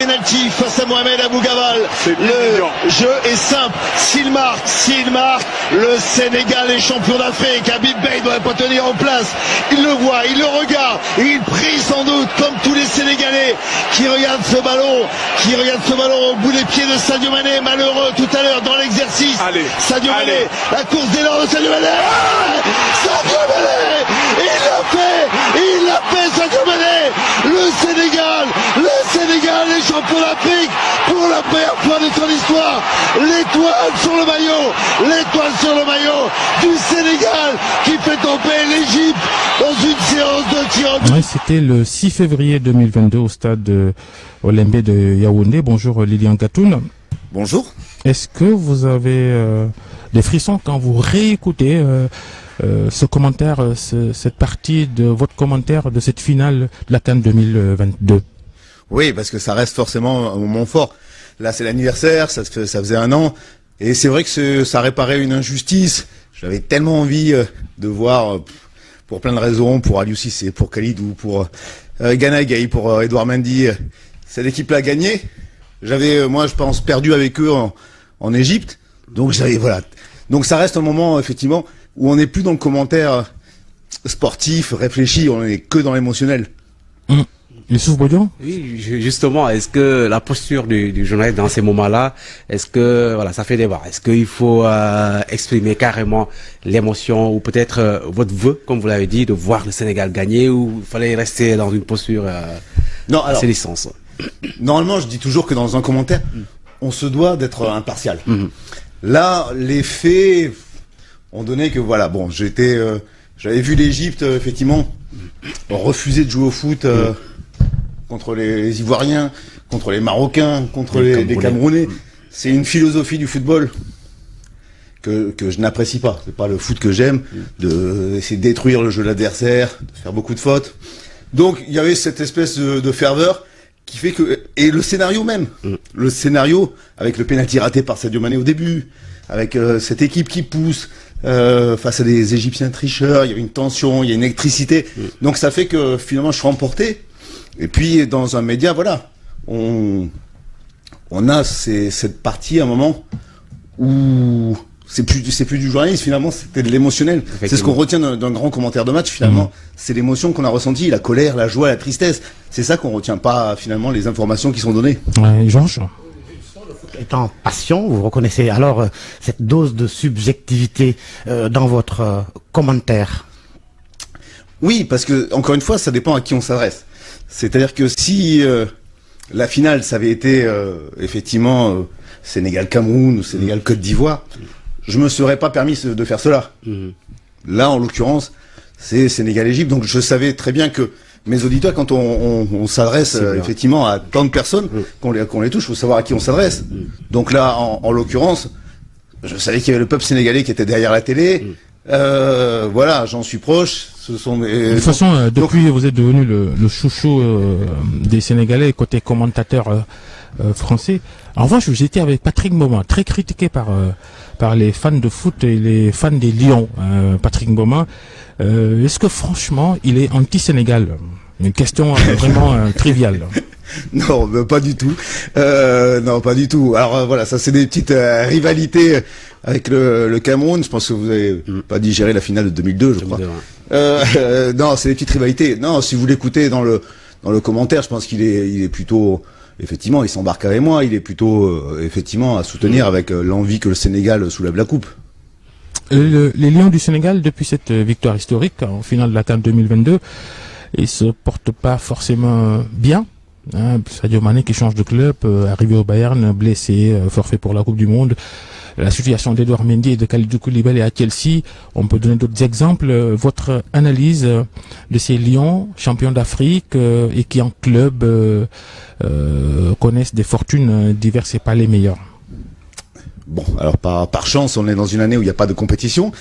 pénalty face à Mohamed Abou Gabal. Le jeu est simple. S'il marque, le Sénégal est champion d'Afrique. Habib Beye ne doit pas tenir en place. Il le voit, il le regarde, il prie sans doute, comme tous les Sénégalais qui regardent ce ballon, au bout des pieds de Sadio Mané, malheureux tout à l'heure dans l'exercice. Sadio Mané, la course d'élan de Sadio Mané. Sadio Mané, il l'a fait, Sadio Mané. Le Sénégal est champion d'Afrique pour la première fois de son histoire. L'étoile sur le maillot du Sénégal qui fait tomber l'Égypte dans une séance de tir. Ouais, c'était le 6 février 2022 au stade Olembe de Yaoundé. Bonjour Lilian Gatoun. Bonjour. Est-ce que vous avez des frissons quand vous réécoutez ce commentaire, cette partie de votre commentaire de cette finale de la CAN 2022? Oui, parce que ça reste forcément un moment fort. Là, c'est l'anniversaire, ça faisait 1 an. Et c'est vrai que ça réparait une injustice. J'avais tellement envie de voir, pour plein de raisons, pour Aliou Cissé, pour Khalid ou pour Gana Gueye, pour Edouard Mendy, cette équipe-là gagné. J'avais, moi, je pense, perdu avec eux en Égypte. Donc voilà. Donc ça reste un moment, effectivement, où on n'est plus dans le commentaire sportif, réfléchi, on n'est que dans l'émotionnel. Youssouf Bodian? Oui, justement, est-ce que la posture du journaliste dans ces moments-là, est-ce que, voilà, ça fait débat. Est-ce qu'il faut exprimer carrément l'émotion ou peut-être votre vœu, comme vous l'avez dit, de voir le Sénégal gagner, ou il fallait rester dans une posture assez distance? Normalement, je dis toujours que dans un commentaire, on se doit d'être impartial. Là, les faits ont donné que, voilà, bon, j'avais vu l'Égypte, effectivement, refuser de jouer au foot contre les Ivoiriens, contre les Marocains, contre les Camerounais. C'est une philosophie du football que je n'apprécie pas. C'est pas le foot que j'aime, d'essayer de détruire le jeu de l'adversaire, de faire beaucoup de fautes. Donc, il y avait cette espèce de ferveur qui fait que, et le scénario même, le scénario avec le pénalty raté par Sadio Mané au début, avec cette équipe qui pousse face à des Égyptiens tricheurs, il y a une tension, il y a une électricité. Donc ça fait que finalement je suis remporté. Et puis dans un média, voilà, on a cette partie à un moment où c'est plus du journalisme, finalement c'était de l'émotionnel. C'est ce qu'on retient d'un grand commentaire de match, finalement. C'est l'émotion qu'on a ressentie, la colère, la joie, la tristesse. C'est ça qu'on retient pas, finalement, les informations qui sont données. Georges? Étant patient, vous reconnaissez alors cette dose de subjectivité dans votre commentaire? Oui, parce que, encore une fois, ça dépend à qui on s'adresse. C'est-à-dire que si la finale, ça avait été effectivement Sénégal-Cameroun ou Sénégal-Côte d'Ivoire, je me serais pas permis de faire cela. Là, en l'occurrence, c'est Sénégal-Égypte, donc je savais très bien que mes auditeurs, quand on s'adresse effectivement à tant de personnes, qu'on les touche, il faut savoir à qui on s'adresse. Donc là, en l'occurrence, je savais qu'il y avait le peuple sénégalais qui était derrière la télé. Voilà, j'en suis proche. Ce sont de toute façon, depuis vous êtes devenu le chouchou des Sénégalais côté commentateur français. En revanche, vous étiez avec Patrick Mboma, très critiqué par les fans de foot et les fans des Lions. Patrick Mboma, est-ce que franchement, il est anti-Sénégal? Une question vraiment triviale. Non, pas du tout. Non, pas du tout. Alors voilà, ça c'est des petites rivalités avec le Cameroun. Je pense que vous avez pas digéré la finale de 2002, je crois. Non, c'est des petites rivalités. Non, si vous l'écoutez dans le commentaire, je pense qu'il est plutôt, effectivement, il s'embarque avec moi. Il est plutôt, effectivement, à soutenir avec l'envie que le Sénégal soulève la coupe. Les Lions du Sénégal, depuis cette victoire historique en finale de la CAN 2022, ils se portent pas forcément bien. Sadio Mané qui change de club, arrivé au Bayern, blessé, forfait pour la Coupe du Monde. La situation d'Edouard Mendy et de Kalidou Koulibaly à Chelsea, on peut donner d'autres exemples. Votre analyse de ces Lions, champions d'Afrique et qui en club connaissent des fortunes diverses et pas les meilleures. Bon, alors par chance, on est dans une année où il n'y a pas de compétition.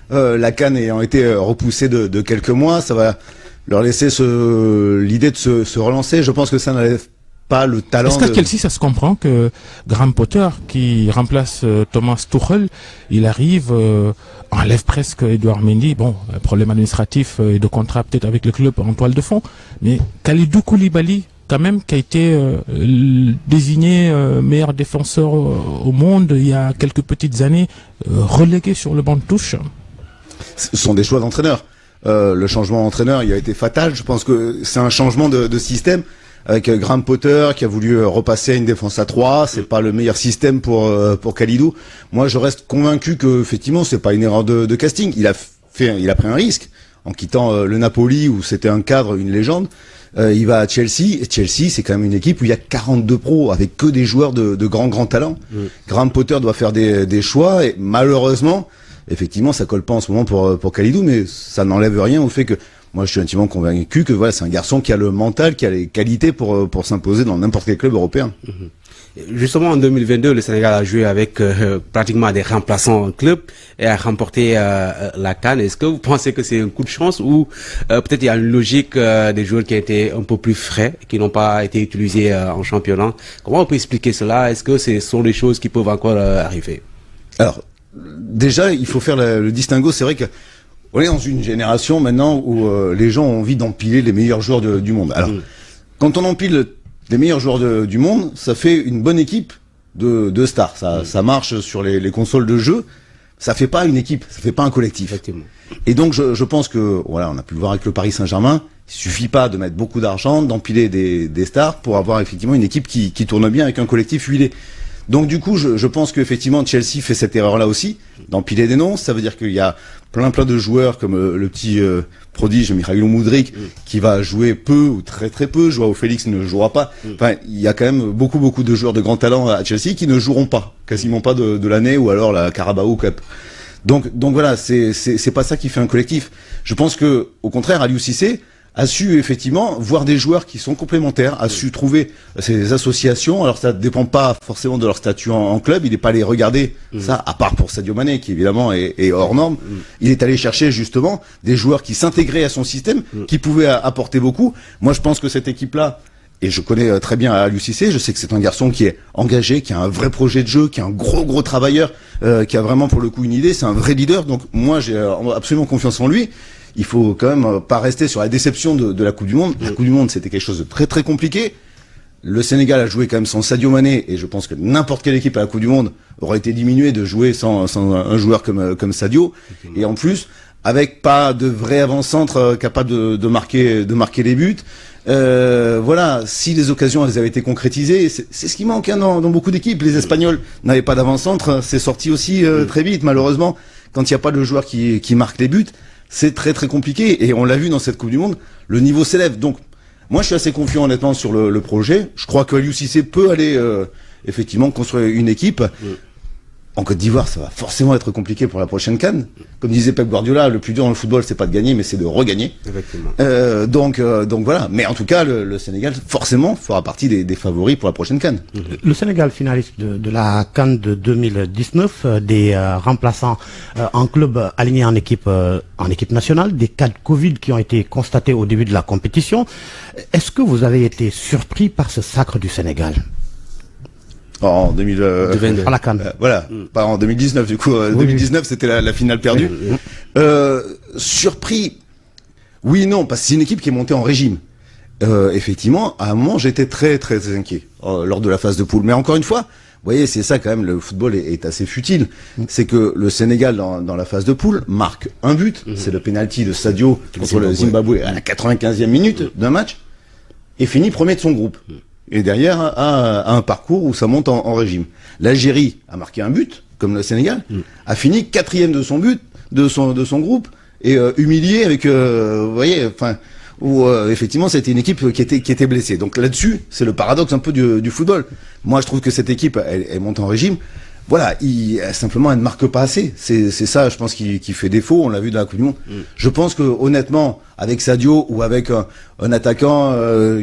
La CAN ayant été repoussée de quelques mois, ça va leur laisser l'idée de se relancer. Je pense que ça n'enlève pas le talent. Est-ce qu'à Chelsea, ça se comprend que Graham Potter, qui remplace Thomas Tuchel, il arrive, enlève presque Edouard Mendy. Bon, problème administratif et de contrat peut-être avec le club en toile de fond. Mais Kalidou Koulibaly, quand même qui a été désigné meilleur défenseur au monde il y a quelques petites années, relégué sur le banc de touche. Ce sont des choix d'entraîneur. Le changement d'entraîneur, il a été fatal. Je pense que c'est un changement de système avec Graham Potter qui a voulu repasser à une défense à 3. C'est pas le meilleur système pour Kalidou. Moi, je reste convaincu que effectivement, c'est pas une erreur de casting. Il a pris un risque en quittant le Napoli où c'était un cadre, une légende. Il va à Chelsea. Et Chelsea, c'est quand même une équipe où il y a 42 pros avec que des joueurs de grands talents. Graham Potter doit faire des choix et malheureusement, effectivement, ça colle pas en ce moment pour Kalidou, mais ça n'enlève rien au fait que moi, je suis intimement convaincu que voilà, c'est un garçon qui a le mental, qui a les qualités pour s'imposer dans n'importe quel club européen. Justement, en 2022, le Sénégal a joué avec pratiquement des remplaçants en club et a remporté la CAN. Est-ce que vous pensez que c'est un coup de chance ou peut-être il y a une logique des joueurs qui ont été un peu plus frais, qui n'ont pas été utilisés en championnat? Comment on peut expliquer cela? Est-ce que ce sont des choses qui peuvent encore arriver? Alors, déjà, il faut faire le distinguo. C'est vrai que on est dans une génération maintenant où les gens ont envie d'empiler les meilleurs joueurs du monde. Alors, quand on empile les meilleurs joueurs du monde, ça fait une bonne équipe de stars. Ça marche sur les consoles de jeu. Ça fait pas une équipe, ça fait pas un collectif. Effectivement. Et donc, je pense que voilà, on a pu le voir avec le Paris Saint-Germain. Il suffit pas de mettre beaucoup d'argent, d'empiler des stars pour avoir effectivement une équipe qui tourne bien avec un collectif huilé. Donc du coup, je pense qu'effectivement Chelsea fait cette erreur-là aussi, d'empiler des noms. Ça veut dire qu'il y a plein de joueurs comme le petit prodige Mikhailo Mudryk qui va jouer peu ou très peu. Joao Félix ne jouera pas. Enfin, il y a quand même beaucoup de joueurs de grand talent à Chelsea qui ne joueront pas, quasiment pas de l'année ou alors la Carabao Cup. Donc voilà, c'est pas ça qui fait un collectif. Je pense que au contraire, Aliou Cissé a su effectivement voir des joueurs qui sont complémentaires, a su trouver ces associations. Alors ça dépend pas forcément de leur statut en club, il n'est pas allé regarder ça, à part pour Sadio Mané qui évidemment est hors norme. Il est allé chercher justement des joueurs qui s'intégraient à son système, qui pouvaient apporter beaucoup. Moi je pense que cette équipe-là, et je connais très bien Aliou Cissé, je sais que c'est un garçon qui est engagé, qui a un vrai projet de jeu, qui est un gros travailleur, qui a vraiment pour le coup une idée, c'est un vrai leader. Donc moi j'ai absolument confiance en lui. Il faut quand même pas rester sur la déception de la Coupe du Monde. La Coupe du Monde, c'était quelque chose de très compliqué. Le Sénégal a joué quand même sans Sadio Mané, et je pense que n'importe quelle équipe à la Coupe du Monde aurait été diminuée de jouer sans un joueur comme Sadio. Et en plus, avec pas de vrai avant-centre capable de marquer les buts. Voilà, si les occasions elles avaient été concrétisées, c'est ce qui manque dans beaucoup d'équipes. Les Espagnols n'avaient pas d'avant-centre, c'est sorti aussi très vite. Malheureusement, quand il n'y a pas de joueur qui marque les buts, c'est très compliqué, et on l'a vu dans cette Coupe du Monde, le niveau s'élève. Donc moi je suis assez confiant honnêtement sur le projet. Je crois que Aliou Cissé peut aller effectivement construire une équipe. En Côte d'Ivoire, ça va forcément être compliqué pour la prochaine CAN. Comme disait Pep Guardiola, le plus dur dans le football, c'est pas de gagner, mais c'est de regagner. Effectivement. Donc voilà. Mais en tout cas, le Sénégal, forcément, fera partie des favoris pour la prochaine CAN. Le Sénégal finaliste de la CAN de 2019, des remplaçants en club alignés en équipe nationale, des cas de Covid qui ont été constatés au début de la compétition. Est-ce que vous avez été surpris par ce sacre du Sénégal? En 2022. À la CAN. Voilà, pas en 2019 du coup. 2019 c'était la finale perdue. Surpris, oui non, parce que c'est une équipe qui est montée en régime. Effectivement, à un moment j'étais très inquiet lors de la phase de poule. Mais encore une fois, vous voyez, c'est ça quand même, le football est assez futile. C'est que le Sénégal dans la phase de poule marque un but, c'est le penalty de Sadio contre le Zimbabwe à la 95e minute d'un match, et finit premier de son groupe. Et derrière a un parcours où ça monte en régime. L'Algérie a marqué un but, comme le Sénégal, a fini 4e de son but, de son groupe, et humilié avec, vous voyez, enfin, où effectivement c'était une équipe qui était blessée. Donc là-dessus, c'est le paradoxe un peu du football. Moi, je trouve que cette équipe, elle monte en régime. Voilà, simplement elle ne marque pas assez. C'est ça, je pense, qui fait défaut. On l'a vu dans la Coupe du Monde. Je pense que honnêtement, avec Sadio ou avec un attaquant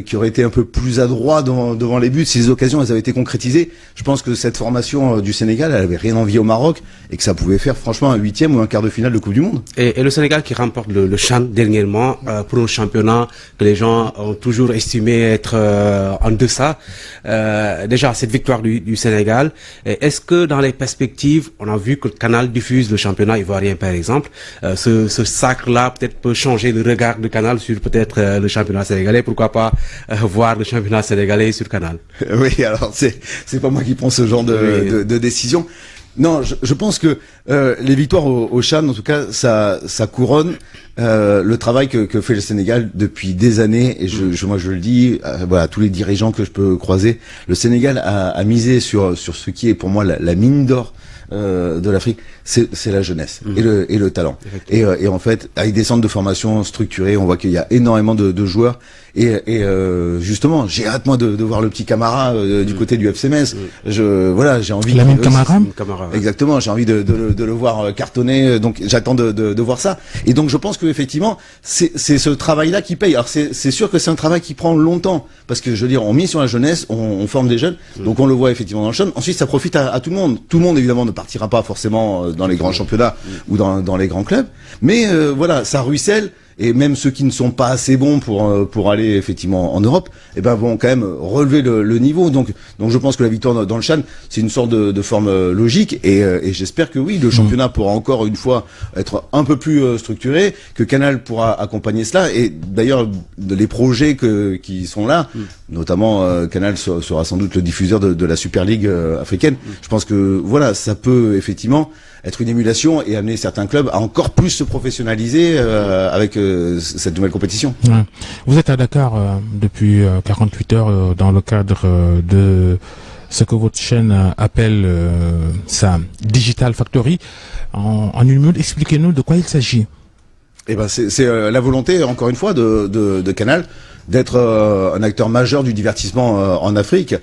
qui aurait été un peu plus adroit devant les buts, si les occasions elles avaient été concrétisées, je pense que cette formation du Sénégal, elle avait rien envié au Maroc, et que ça pouvait faire franchement un 8e ou un quart de finale de Coupe du Monde. Et le Sénégal qui remporte le CHAN dernièrement pour un championnat que les gens ont toujours estimé être en deçà. Déjà cette victoire du Sénégal, est-ce que dans les perspectives, on a vu que le Canal diffuse le championnat ivoirien par exemple, ce sacre-là peut-être peut changer le regard regard de Canal sur peut-être le championnat sénégalais. Pourquoi pas voir le championnat sénégalais sur Canal? Oui, alors c'est pas moi qui prends ce genre de décision. Non, je pense que les victoires au CHAN, en tout cas, ça couronne le travail que fait le Sénégal depuis des années. Et moi je le dis, voilà, tous les dirigeants que je peux croiser, le Sénégal a misé sur ce qui est pour moi la mine d'or de l'Afrique, c'est la jeunesse et le talent. Et en fait, avec des centres de formation structurés, on voit qu'il y a énormément de joueurs. Et justement, j'ai hâte moi de voir le petit Camara du côté du FC Metz. Voilà, j'ai envie. Lamine Camara. Exactement, j'ai envie de le voir cartonner. Donc j'attends de voir ça. Et donc je pense que effectivement, c'est ce travail-là qui paye. Alors c'est sûr que c'est un travail qui prend longtemps parce que je veux dire, on mise sur la jeunesse, on forme des jeunes. Donc on le voit effectivement dans le champ. Ensuite, ça profite à tout le monde. Tout le monde évidemment ne partira pas forcément dans les grands championnats ou dans les grands clubs, mais voilà, ça ruisselle. Et même ceux qui ne sont pas assez bons pour aller effectivement en Europe, eh ben vont quand même relever le niveau. Donc je pense que la victoire dans le CHAN, c'est une sorte de forme logique. Et j'espère que oui, le championnat pourra encore une fois être un peu plus structuré, que Canal pourra accompagner cela. Et d'ailleurs, les projets qui sont là, notamment Canal sera sans doute le diffuseur de la Super League africaine. Je pense que voilà, ça peut effectivement être une émulation et amener certains clubs à encore plus se professionnaliser avec cette nouvelle compétition. Ouais. Vous êtes à Dakar depuis 48 heures dans le cadre de ce que votre chaîne appelle sa Digital Factory. En une minute, expliquez-nous de quoi il s'agit. Eh ben c'est la volonté, encore une fois, de Canal d'être un acteur majeur du divertissement en Afrique.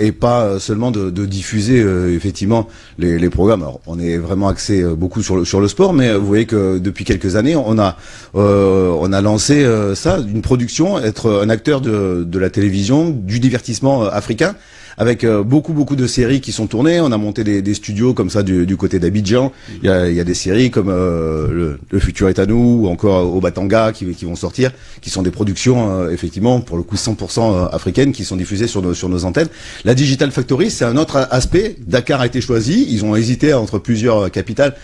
Et pas seulement de diffuser effectivement les programmes. Alors, on est vraiment axé beaucoup sur le sport, mais vous voyez que depuis quelques années, on a lancé ça, une production, être un acteur de la télévision, du divertissement africain. Avec beaucoup de séries qui sont tournées. On a monté des studios comme ça du côté d'Abidjan. Il y a des séries comme le futur est à nous ou encore Au Batanga qui vont sortir, qui sont des productions effectivement pour le coup 100% africaines qui sont diffusées sur nos antennes. La Digital Factory, c'est un autre aspect. Dakar a été choisi. Ils ont hésité entre plusieurs capitales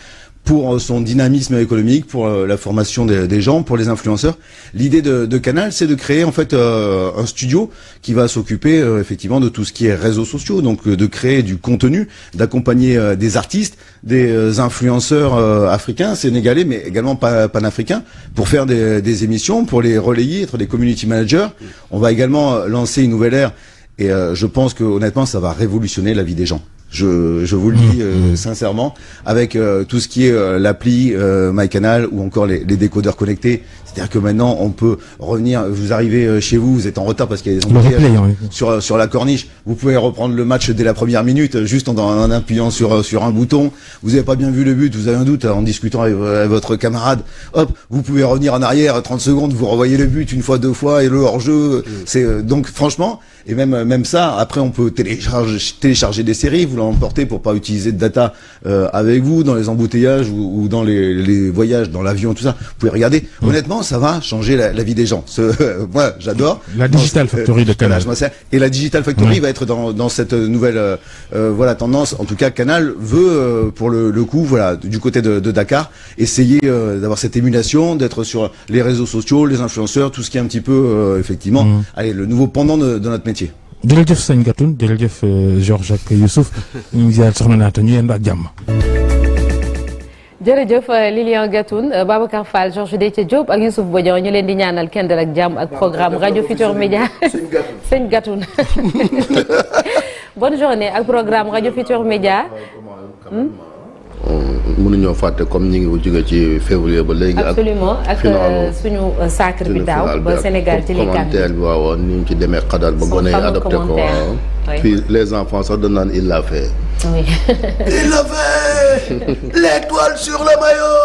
pour son dynamisme économique, pour la formation des gens, pour les influenceurs. L'idée de Canal, c'est de créer en fait un studio qui va s'occuper effectivement de tout ce qui est réseaux sociaux, donc de créer du contenu, d'accompagner des artistes, des influenceurs africains, sénégalais, mais également panafricains, pour faire des émissions, pour les relayer, être des community managers. On va également lancer une nouvelle ère et je pense que honnêtement, ça va révolutionner la vie des gens. Je vous le dis sincèrement, avec tout ce qui est l'appli MyCanal ou encore les décodeurs connectés. C'est-à-dire que maintenant, on peut revenir, vous arrivez chez vous, vous êtes en retard parce qu'il y a des embouteillages sur la corniche. Vous pouvez reprendre le match dès la première minute, juste en appuyant sur un bouton. Vous n'avez pas bien vu le but, vous avez un doute en discutant avec votre camarade. Hop, vous pouvez revenir en arrière 30 secondes, vous revoyez le but une fois, deux fois et le hors-jeu. C'est donc franchement, et même ça, après on peut télécharger des séries, vous l'emportez pour pas utiliser de data avec vous dans les embouteillages ou dans les voyages, dans l'avion, tout ça. Vous pouvez regarder. Honnêtement, ça va changer la vie des gens. Moi, j'adore. La Digital Factory de Canal. Et la Digital Factory va être dans cette nouvelle voilà tendance. En tout cas, Canal veut pour le coup, voilà, du côté de Dakar, essayer d'avoir cette émulation, d'être sur les réseaux sociaux, les influenceurs, tout ce qui est un petit peu effectivement, allez, le nouveau pendant de notre métier. jërëjëf Sëñ Gatoun jërëjëf Georges ak Youssouf ñu ngi ziar soxna naata ñu yéen ak jàmm. jërëjëf Lilian Gatoun Babacar Fall Georges Déthié Diop ak Youssouf Bodian ñu leen di ñaanal kenn dal ak jàmm ak programme Radio Futur Média Sëñ Gatoun bonne journée ak programme Radio Futur Média. mënuñoo fàtte comme ñi ngi jóge ci février ba léegi. absolument ak suñu sacre bi daaw ba Sénégal ci li commentaire bi waaw ni ñu ci demee xadar ba gone yi adopté ko waaw. puis les enfants sax dañ naan il l'a fait. oui. Il l'a fait. L'étoile sur le maillot.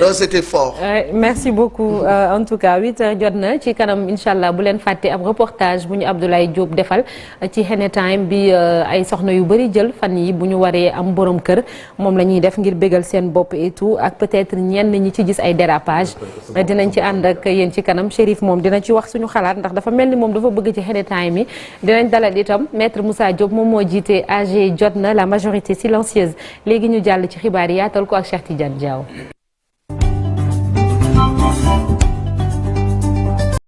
Non, c'était fort. Merci beaucoup en tout cas 8h jot na ci kanam inchallah bu leen fàtte ab reportage bu ñu Abdoulaye Diop defal ci Hene Time bi ay soxna yu bari jël fan yi bu ñu waree am borom kër moom la ñuy def ngir bégal seen bopp et tout ak peut-être ñenn ñi ci gis ay dérapage dinañ ci ànd ak yéen ci kanam Chérif moom dina ci wax suñu xalaat ndax dafa mel ni moom dafa bëgg ci Hene Time yi dinañ dalal itam maître Moussa Diop moom moo jiite AG jot na la majorité silencieuse léegi ñu jàll ci xibaar yi yaatal ko ak Cheikh Tidiane Diaw.